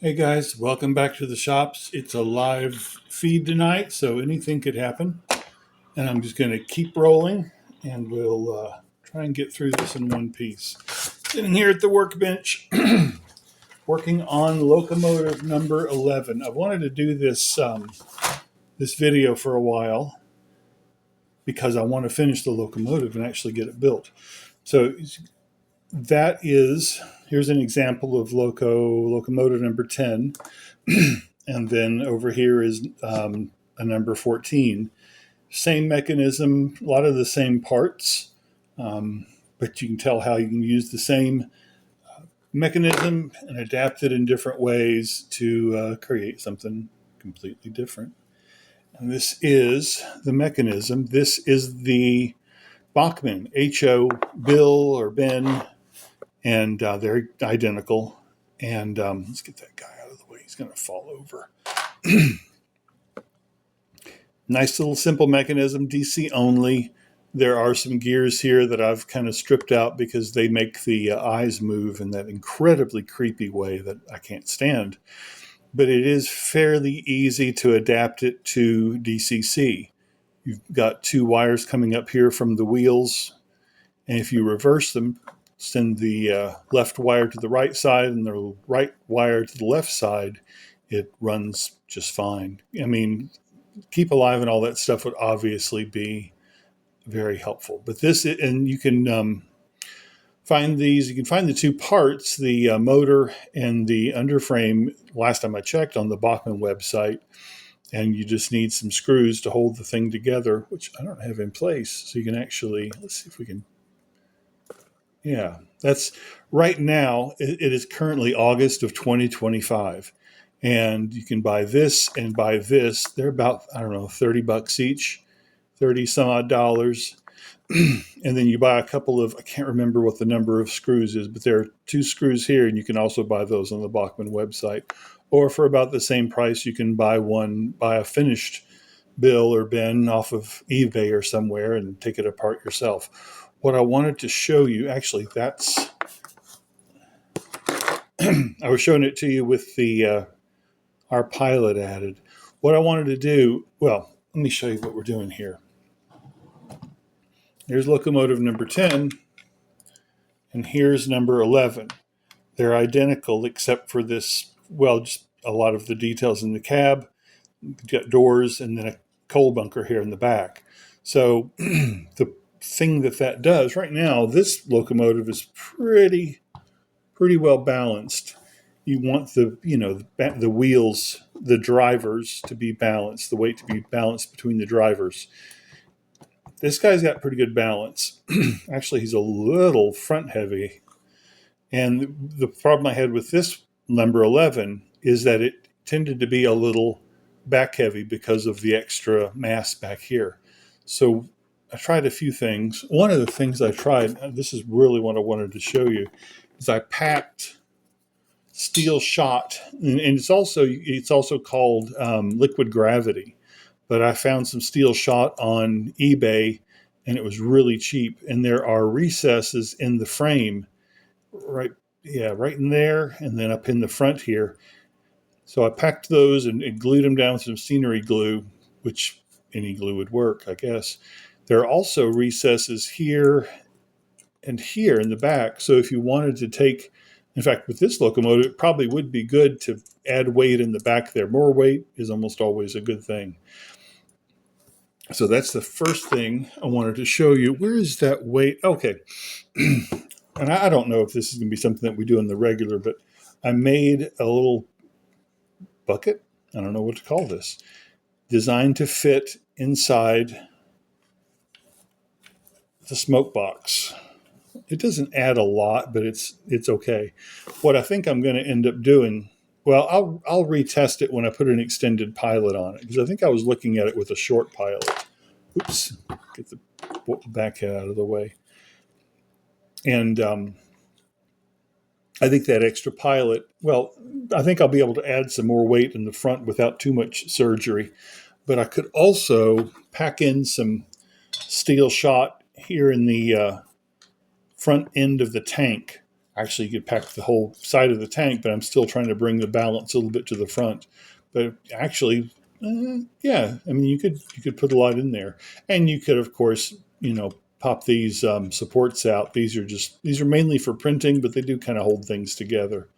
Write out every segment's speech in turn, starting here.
Hey guys, welcome back to the shops. It's a live feed tonight, so anything could happen. And I'm just going to keep rolling and we'll try and get through this in one piece. Sitting here at the workbench, working on locomotive number 11. I've wanted to do this video for a while because I want to finish the locomotive and actually get it built. So here's an example of locomotive number 10. And then over here is a number 14. Same mechanism, a lot of the same parts, but you can tell how you can use the same mechanism and adapt it in different ways to create something completely different. And this is the mechanism. This is the Bachmann, HO, Bill or Ben, and they're identical. And let's get that guy out of the way. He's going to fall over. Nice little simple mechanism, DC only. There are some gears here that I've kind of stripped out because they make the eyes move in that incredibly creepy way that I can't stand. But it is fairly easy to adapt it to DCC. You've got two wires coming up here from the wheels, and if you reverse them, send the left wire to the right side and the right wire to the left side, it runs just fine. I mean, keep alive and all that stuff would obviously be very helpful. But this, and you can find these, you can find the two parts, the motor and the underframe, last time I checked, on the Bachmann website. And you just need some screws to hold the thing together, which I don't have in place. So you can actually, let's see if we can, yeah, that's right now. It is currently August of 2025. And you can buy this and buy this. They're about, I don't know, $30 each, 30 some odd dollars. And then you buy a couple of, I can't remember what the number of screws is, but there are two screws here, and you can also buy those on the Bachmann website. Or for about the same price, you can buy a finished Bill or Ben off of eBay or somewhere and take it apart yourself. What I wanted to show you, actually, I was showing it to you with the our pilot added. What I wanted to do, well, let me show you what we're doing here. Here's locomotive number 10, and here's number 11. They're identical except for this, well, just a lot of the details in the cab. You've got doors and then a coal bunker here in the back. So the thing that does right now, this locomotive is pretty well balanced. You want the wheels, the drivers to be balanced, the weight to be balanced between the drivers. This guy's got pretty good balance. Actually, he's a little front heavy. And the problem I had with this number 11 is that it tended to be a little back heavy because of the extra mass back here. So I tried a few things. One of the things I tried, this is really what I wanted to show you, is I packed steel shot, and it's also called liquid gravity. But I found some steel shot on eBay, and it was really cheap. And there are recesses in the frame, right in there, and then up in the front here. So I packed those and glued them down with some scenery glue, which any glue would work, I guess. There are also recesses here and here in the back. So if you wanted to take, in fact, with this locomotive, it probably would be good to add weight in the back there. More weight is almost always a good thing. So that's the first thing I wanted to show you. Where is that weight? Okay. And I don't know if this is going to be something that we do in the regular, but I made a little bucket. I don't know what to call this. Designed to fit inside the smoke box. It doesn't add a lot, but it's okay. What I think I'm going to end up doing, well, I'll retest it when I put an extended pilot on it, because I think I was looking at it with a short pilot. Oops, get the back head out of the way. And I think that extra pilot, well, I think I'll be able to add some more weight in the front without too much surgery. But I could also pack in some steel shot here in the front end of the tank. Actually, you could pack the whole side of the tank, but I'm still trying to bring the balance a little bit to the front. But actually, yeah, I mean, you could put a lot in there, and you could, of course, pop these supports out. These are mainly for printing, but they do kind of hold things together,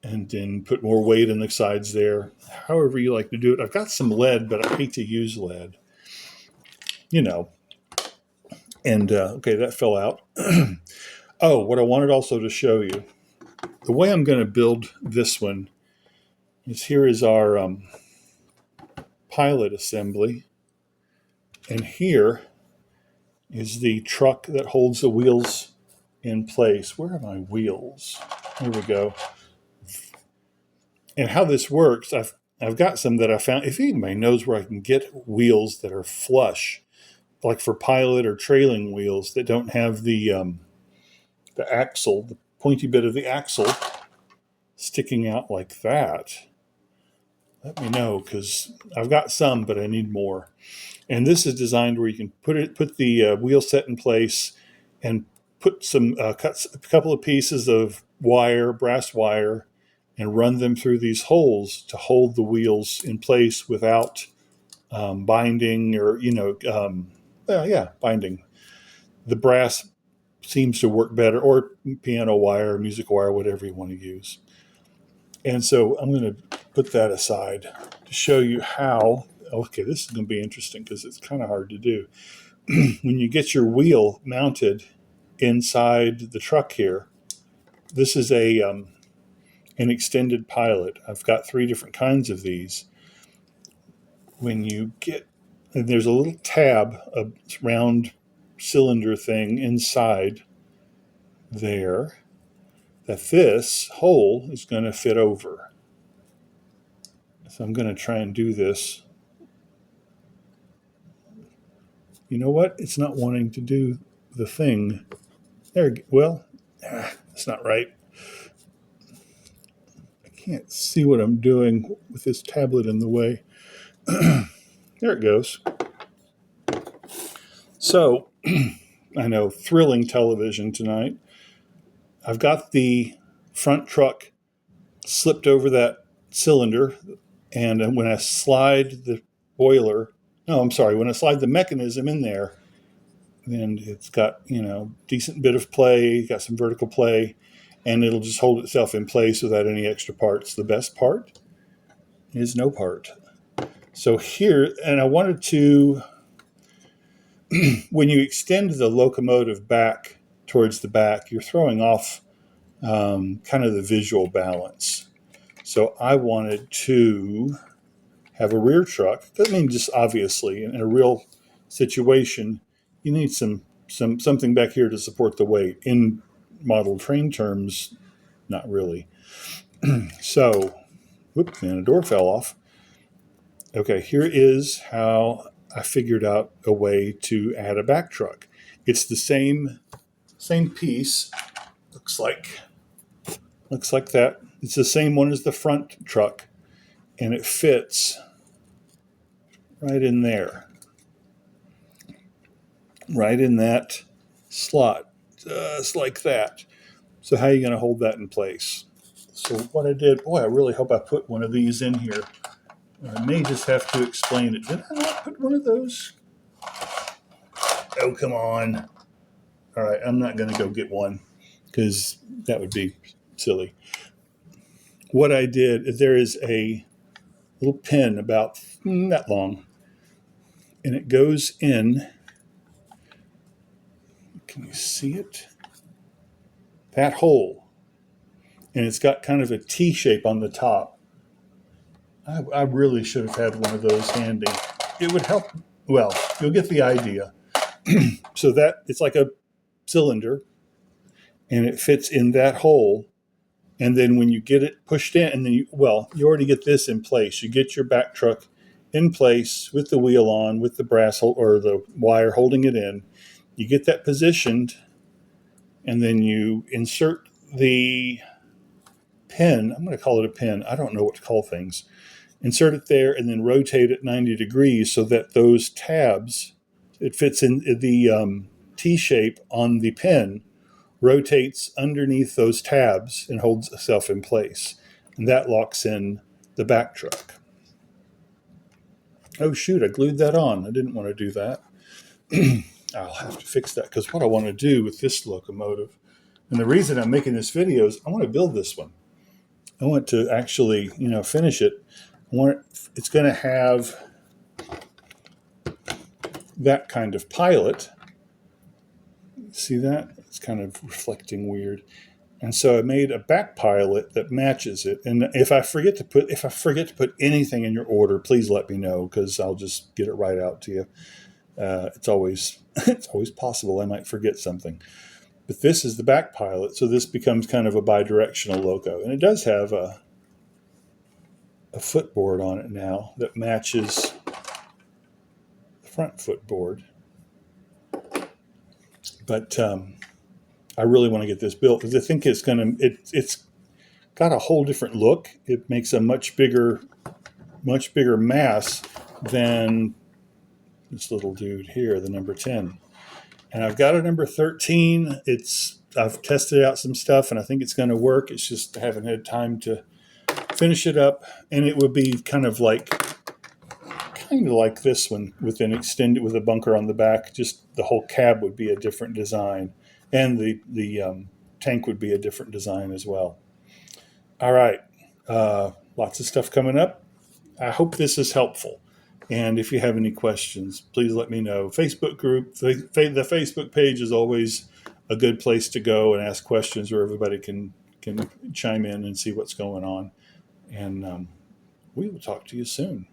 and then put more weight in the sides there. However you like to do it. I've got some lead, but I hate to use lead. You know, and okay, that fell out. Oh, what I wanted also to show you, the way I'm going to build this one is here is our pilot assembly, and here is the truck that holds the wheels in place. Where are my wheels? Here we go. And how this works, I've got some that I found. If anybody knows where I can get wheels that are flush, like for pilot or trailing wheels that don't have the axle, the pointy bit of the axle sticking out like that, let me know, because I've got some, but I need more. And this is designed where you can put the wheel set in place and put some cut a couple of pieces of wire, brass wire, and run them through these holes to hold the wheels in place without binding or binding. The brass seems to work better, or piano wire, music wire, whatever you want to use. And so I'm going to put that aside to show you how. Okay, this is going to be interesting because it's kind of hard to do. When you get your wheel mounted inside the truck here, this is an extended pilot. I've got 3 different kinds of these. When you get, and there's a little tab, a round cylinder thing inside there that this hole is going to fit over. So I'm going to try and do this. You know what? It's not wanting to do the thing. There, well, it's not right. I can't see what I'm doing with this tablet in the way. There it goes. So, I know, thrilling television tonight. I've got the front truck slipped over that cylinder, and when I slide the when I slide the mechanism in there, then it's got, decent bit of play, got some vertical play, and it'll just hold itself in place without any extra parts. The best part is no part. So here, and I wanted to, when you extend the locomotive back towards the back, you're throwing off kind of the visual balance. So I wanted to have a rear truck. I mean, just obviously, in a real situation, you need something back here to support the weight. In model train terms, not really. So, whoops, and a door fell off. Okay, here is how I figured out a way to add a back truck. It's the same piece. Looks like that. It's the same one as the front truck, and it fits right in there, right in that slot, just like that. So how are you going to hold that in place? So what I did, I really hope I put one of these in here. I may just have to explain it. Did I not put one of those? Oh, come on. All right, I'm not going to go get one because that would be silly. What I did, there is a little pin about that long, and it goes in. Can you see it? That hole. And it's got kind of a T shape on the top. I really should have had one of those handy. It would help. Well, you'll get the idea. So that it's like a cylinder, and it fits in that hole. And then when you get it pushed in, and then you already get this in place. You get your back truck in place with the wheel on, with the brass or the wire holding it in. You get that positioned, and then you insert the pin. I'm going to call it a pin. I don't know what to call things. Insert it there, and then rotate it 90 degrees so that those tabs, it fits in the T shape on the pin, rotates underneath those tabs and holds itself in place. And that locks in the back truck. Oh shoot, I glued that on. I didn't want to do that. I'll have to fix that, because what I want to do with this locomotive, and the reason I'm making this video, is I want to build this one. I want to actually, finish it. It's going to have that kind of pilot. See that? It's kind of reflecting weird. And so I made a back pilot that matches it. And if I forget to put anything in your order, please let me know, because I'll just get it right out to you. It's always possible I might forget something. But this is the back pilot, so this becomes kind of a bidirectional Loco. And it does have a footboard on it now that matches the front footboard. But I really want to get this built, because I think it's got a whole different look. It makes a much bigger mass than this little dude here, the number 10. And I've got a number 13. I've tested out some stuff, and I think it's going to work. It's just I haven't had time to finish it up. And it would be kind of like this one, with a bunker on the back. Just the whole cab would be a different design, and the tank would be a different design as well. All right, lots of stuff coming up. I hope this is helpful. And if you have any questions, please let me know. Facebook group, the Facebook page is always a good place to go and ask questions, where everybody can chime in and see what's going on. And we will talk to you soon.